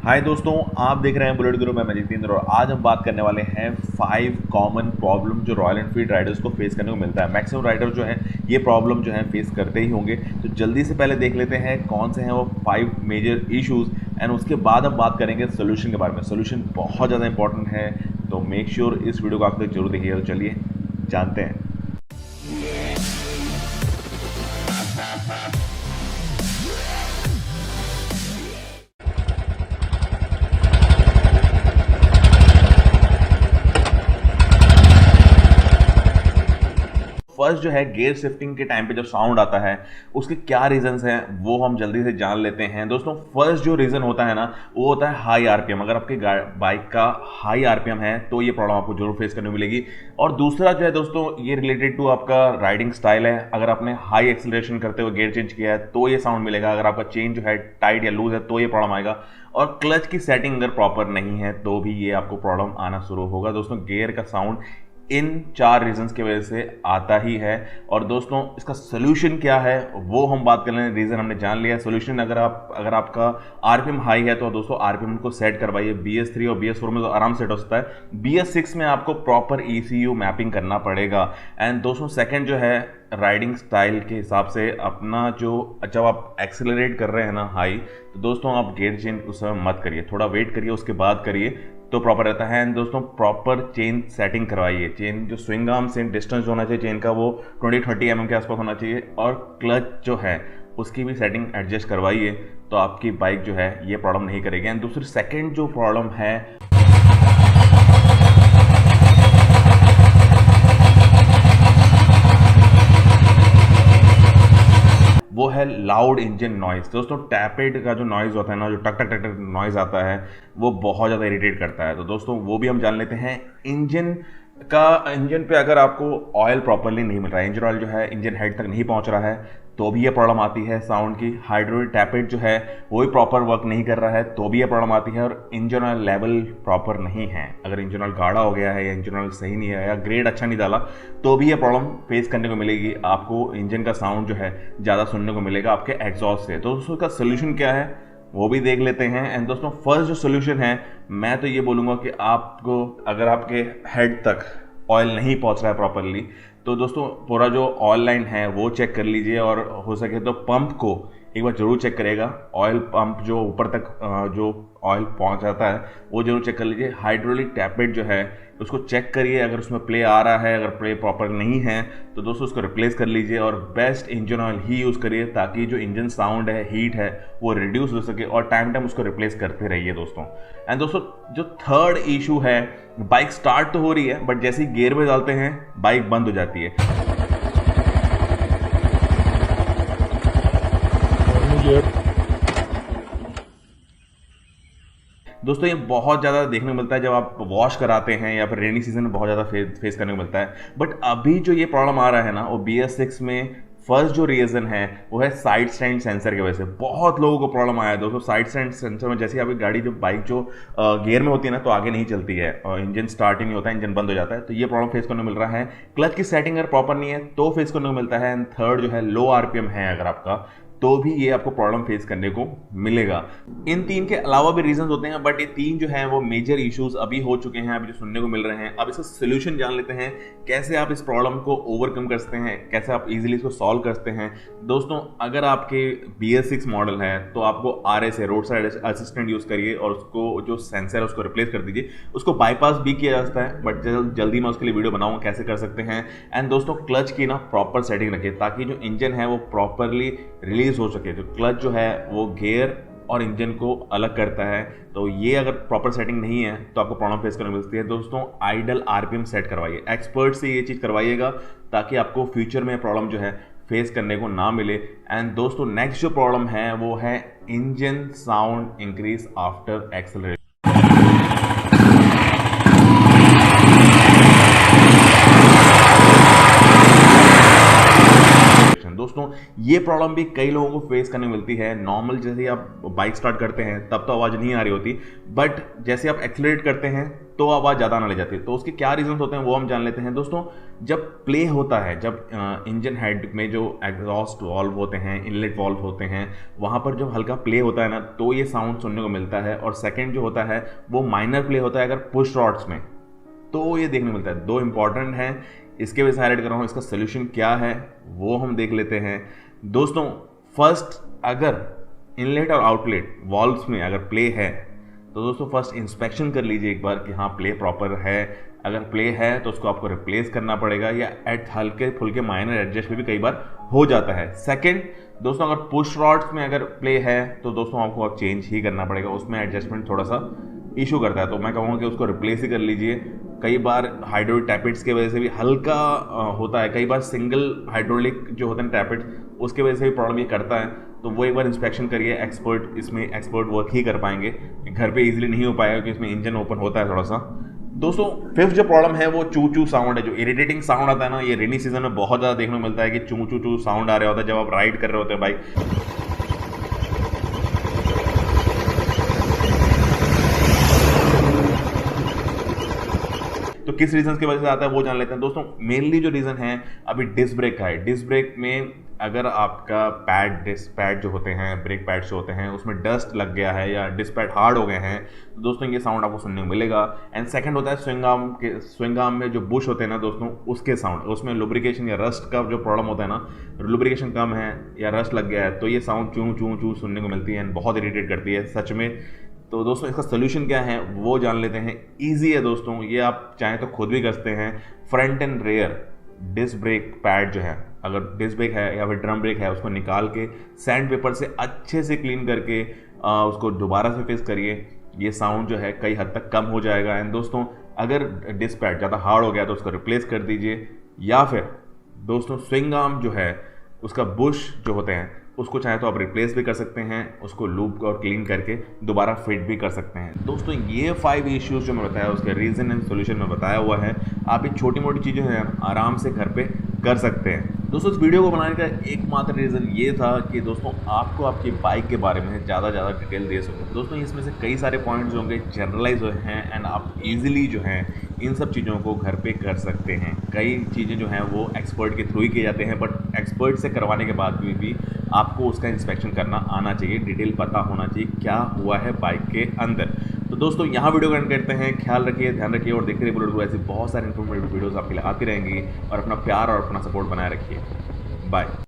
हाय दोस्तों, आप देख रहे हैं बुलेट गुरु। मैं जितेंद्र और आज हम बात करने वाले हैं 5 कॉमन प्रॉब्लम जो रॉयल एनफील्ड राइडर्स को फेस करने को मिलता है। मैक्सिमम राइडर जो है ये प्रॉब्लम जो है फेस करते ही होंगे। तो जल्दी से पहले देख लेते हैं कौन से हैं वो 5 मेजर इश्यूज एंड उसके बाद हम बात करेंगे सोल्यूशन के बारे में। सोल्यूशन बहुत ज़्यादा इंपॉर्टेंट है, तो मेक श्योर इस वीडियो को आप तक जरूर देखिएगा। तो चलिए जानते हैं। फर्स्ट जो है गियर शिफ्टिंग के टाइम पे जब साउंड आता है उसके क्या रीजंस हैं वो हम जल्दी से जान लेते हैं। दोस्तों फर्स्ट जो रीजन होता है ना वो होता है हाई आरपीएम। अगर आपके बाइक का हाई आरपीएम है तो ये प्रॉब्लम आपको जरूर फेस करने को मिलेगी। और दूसरा जो है दोस्तों ये रिलेटेड टू आपका राइडिंग स्टाइल है। अगर आपने हाई एक्सेलरेशन करते हुए गियर चेंज किया है तो ये साउंड मिलेगा। अगर आपका चेन जो है टाइट या लूज है तो ये प्रॉब्लम आएगा। और क्लच की सेटिंग अगर प्रॉपर नहीं है तो भी ये आपको प्रॉब्लम आना शुरू होगा। दोस्तों गियर का साउंड इन 4 रीजंस की वजह से आता ही है। और दोस्तों इसका सोल्यूशन क्या है वो हम बात कर लें। रीजन हमने जान लिया। सोल्यूशन अगर आपका आरपीएम हाई है तो दोस्तों आरपीएम को सेट करवाइए। BS3 और BS4 में तो आराम सेट हो सकता है। BS6 में आपको प्रॉपर ECU मैपिंग करना पड़ेगा। एंड दोस्तों सेकंड जो है राइडिंग स्टाइल के हिसाब से अपना जो जब आप एक्सेलरेट कर रहे हैं ना हाई, तो दोस्तों आप गियर चेंज उस समय मत करिए, थोड़ा वेट करिए, उसके बाद करिए तो प्रॉपर रहता है। एंड दोस्तों प्रॉपर चेन सेटिंग करवाइए। चेन जो स्विंग आर्म से डिस्टेंस होना चाहिए चेन का वो 20-30 mm के आसपास होना चाहिए। और क्लच जो है उसकी भी सेटिंग एडजस्ट करवाइए तो आपकी बाइक जो है ये प्रॉब्लम नहीं करेगी। एंड दूसरी सेकेंड जो प्रॉब्लम है वो है लाउड इंजन नॉइज। दोस्तों टैपेड का जो नॉइज होता है ना, जो टक टक टक टक नॉइज आता है वो बहुत ज़्यादा इरिटेट करता है। तो दोस्तों वो भी हम जान लेते हैं। इंजन पे अगर आपको ऑयल प्रॉपरली नहीं मिल रहा है, इंजन ऑयल जो है इंजन हेड तक नहीं पहुंच रहा है तो भी ये प्रॉब्लम आती है साउंड की। हाइड्रोलिक टैपेड जो है वो भी प्रॉपर वर्क नहीं कर रहा है तो भी ये प्रॉब्लम आती है। और इंजन ऑयल लेवल प्रॉपर नहीं है, अगर इंजन ऑयल गाढ़ा हो गया है या इंजन ऑयल सही नहीं है या ग्रेड अच्छा नहीं डाला तो भी ये प्रॉब्लम फेस करने को मिलेगी। आपको इंजन का साउंड जो है ज़्यादा सुनने को मिलेगा आपके एग्जॉस्ट से। तो दोस्तों इसका सोल्यूशन क्या है वो भी देख लेते हैं। एंड दोस्तों फर्स्ट जो सोल्यूशन है मैं तो ये बोलूँगा कि आपको अगर आपके हेड तक ऑयल नहीं पहुंच रहा है प्रॉपरली तो दोस्तों पूरा जो ऑयल लाइन है वो चेक कर लीजिए। और हो सके तो पंप को एक बार जरूर चेक करेगा। ऑयल पंप जो ऊपर तक जो ऑयल पहुंच जाता है वो जरूर चेक कर लीजिए। हाइड्रोलिक टैपेड जो है उसको चेक करिए, अगर उसमें प्ले आ रहा है, अगर प्ले प्रॉपर नहीं है तो दोस्तों उसको रिप्लेस कर लीजिए। और बेस्ट इंजन ऑयल ही यूज़ करिए ताकि जो इंजन साउंड है, हीट है वो रिड्यूस हो सके। और टाइम उसको रिप्लेस करते रहिए दोस्तों। एंड दोस्तों जो थर्ड इशू है, बाइक स्टार्ट तो हो रही है बट जैसे ही गियर में डालते हैं बाइक बंद हो जाती है। दोस्तों ये बहुत ज़्यादा देखने को मिलता है जब आप वॉश कराते हैं या फिर रेनी सीजन में बहुत ज़्यादा फेस करने को मिलता है। बट अभी जो ये प्रॉब्लम आ रहा है ना वो BS6 में फर्स्ट जो रीज़न है वो है साइड स्टैंड सेंसर की वजह से बहुत लोगों को प्रॉब्लम आया है। दोस्तों साइड स्टैंड सेंसर में जैसे आपकी गाड़ी जो बाइक जो गियर में होती है ना तो आगे नहीं चलती है और इंजन स्टार्ट ही नहीं होता है, इंजन बंद हो जाता है। तो ये प्रॉब्लम फेस करने को मिल रहा है। क्लच की सेटिंग अगर प्रॉपर नहीं है तो फेस करने को मिलता है। एंड थर्ड जो है लो आरपीएम है अगर आपका तो भी ये आपको प्रॉब्लम फेस करने को मिलेगा। इन 3 के अलावा भी रीजंस होते हैं बट ये 3 जो हैं वो मेजर इश्यूज अभी हो चुके हैं, अभी जो सुनने को मिल रहे हैं। अब इसका सोल्यूशन जान लेते हैं, कैसे आप इस प्रॉब्लम को ओवरकम कर सकते हैं, कैसे आप इजीली इसको सॉल्व कर सकते हैं। दोस्तों अगर आपके BS6 मॉडल है तो आपको RS है, रोड साइड असिस्टेंट यूज़ करिए और उसको जो सेंसर है उसको रिप्लेस कर दीजिए। उसको बाईपास भी किया जा सकता है बट जल्दी मैं उसके लिए वीडियो बनाऊंगा कैसे कर सकते हैं। एंड दोस्तों क्लच की ना प्रॉपर सेटिंग रखिए ताकि जो इंजन है वो प्रॉपरली रिलीज हो सके। जो क्लच जो है वो गियर और इंजन को अलग करता है। तो ये अगर प्रॉपर सेटिंग नहीं है तो आपको प्रॉब्लम फेस करने मिलती है। दोस्तों आइडल आरपीएम सेट करवाइए, एक्सपर्ट से ये चीज़ करवाइएगा ताकि आपको फ्यूचर में प्रॉब्लम जो है फेस करने को ना मिले। एंड दोस्तों नेक्स्ट जो प्रॉब्लम है वो है engine sound increase after acceleration. दोस्तों ये प्रॉब्लम भी कई लोगों को फेस करने मिलती है। नॉर्मल जैसे ही आप बाइक स्टार्ट करते हैं तब तो आवाज़ नहीं आ रही होती, बट जैसे आप एक्सेलरेट करते हैं तो आवाज़ ज़्यादा आने लग जाती है। तो उसके क्या रीजन होते हैं वो हम जान लेते हैं दोस्तों। जब प्ले होता है, जब इंजन हेड में जो एग्जॉस्ट वाल्व होते हैं, इनलेट वाल्व होते हैं, वहाँ पर जब हल्का प्ले होता है ना तो ये साउंड सुनने को मिलता है। और सेकेंड जो होता है वो माइनर प्ले होता है अगर पुश रॉड्स में, तो ये देखने मिलता है। दो इंपॉर्टेंट हैं, इसके वजह से हाईलाइट कर रहा हूँ। इसका सोल्यूशन क्या है वो हम देख लेते हैं दोस्तों। फर्स्ट, अगर इनलेट और आउटलेट वॉल्व्स में अगर प्ले है तो दोस्तों फर्स्ट इंस्पेक्शन कर लीजिए एक बार कि हाँ प्ले प्रॉपर है। अगर प्ले है तो उसको आपको रिप्लेस करना पड़ेगा, या एट हल्के फुल्के माइनर एडजस्ट भी कई बार हो जाता है। सेकंड दोस्तों, अगर पुश रॉड्स में अगर प्ले है तो दोस्तों आपको अब चेंज ही करना पड़ेगा, उसमें एडजस्टमेंट थोड़ा सा इशू करता है। तो मैं कहूँगा कि उसको रिप्लेस ही कर लीजिए। कई बार हाइड्रोलिक टैपेट्स की वजह से भी हल्का होता है, कई बार सिंगल हाइड्रोलिक जो होते हैं टैपेट्स उसके वजह से भी प्रॉब्लम ये करता है। तो वो एक बार इंस्पेक्शन करिए, इसमें एक्सपर्ट वर्क ही कर पाएंगे, घर पे इजीली नहीं हो पाएगा क्योंकि इसमें इंजन ओपन होता है थोड़ा सा। दोस्तों फिफ्थ जो प्रॉब्लम है वो चू चू साउंड है, जो इरिटेटिंग साउंड आता है ना, ये रेनी सीजन में बहुत ज़्यादा देखने को मिलता है कि चू चू चू साउंड आ रहा होता है जब आप राइड कर रहे होते हैं बाइक। तो किस रीजन की वजह से आता है वो जान लेते हैं दोस्तों। मेनली जो रीज़न है अभी डिस्क ब्रेक का है। डिस्क ब्रेक में अगर आपका डिस्क पैड जो होते हैं, ब्रेक पैड्स जो होते हैं, उसमें डस्ट लग गया है या डिस्क पैड हार्ड हो गए हैं तो दोस्तों ये साउंड आपको सुनने को मिलेगा। एंड सेकंड होता है स्विंग आर्म में जो बुश होते हैं ना दोस्तों, उसके साउंड, उसमें लुब्रिकेशन या रस्ट का जो प्रॉब्लम होता है ना, लुब्रिकेशन कम है या रस्ट लग गया है तो ये साउंड चूँ चूँ चूँ सुनने को मिलती है एंड बहुत इरिटेट करती है सच में। तो दोस्तों इसका सोल्यूशन क्या है वो जान लेते हैं। ईजी है दोस्तों, ये आप चाहें तो खुद भी कर सकते हैं। Front and rear disc brake pad जो है, अगर डिस्क ब्रेक है या फिर ड्रम ब्रेक है, उसको निकाल के सैंड पेपर से अच्छे से क्लीन करके उसको दोबारा से फिक्स करिए। ये साउंड जो है कई हद तक कम हो जाएगा। एंड दोस्तों अगर डिस्क पैड ज़्यादा हार्ड हो गया तो उसको रिप्लेस कर दीजिए, या फिर दोस्तों स्विंग आर्म जो है उसका बुश जो होते हैं उसको चाहे तो आप रिप्लेस भी कर सकते हैं, उसको लूप और क्लीन करके दोबारा फिट भी कर सकते हैं। दोस्तों ये 5 इश्यूज जो मैं बताया उसके रीज़न एंड सोल्यूशन में बताया हुआ है। आप ये छोटी मोटी चीज़ें हैं आराम से घर पे कर सकते हैं। दोस्तों इस वीडियो को बनाने का एकमात्र रीज़न ये था कि दोस्तों आपको आपकी बाइक के बारे में ज़्यादा डिटेल दे सकूँ। दोस्तों इसमें से कई सारे पॉइंट्स होंगे जनरलाइज हुए हैं एंड आप इजीली जो हैं इन सब चीज़ों को घर पे कर सकते हैं। कई चीज़ें जो हैं वो एक्सपर्ट के थ्रू ही किए जाते हैं, बट एक्सपर्ट से करवाने के बाद भी आपको उसका इंस्पेक्शन करना आना चाहिए, डिटेल पता होना चाहिए क्या हुआ है बाइक के अंदर। तो दोस्तों यहाँ वीडियो को एंड करते हैं। ख्याल रखिए, ध्यान रखिए और देखते रहिए बुलेट। ऐसी बहुत सारी इन्फॉर्मेटिव वीडियोस आपके लिए आती रहेंगी और अपना प्यार और अपना सपोर्ट बनाए रखिए। बाय।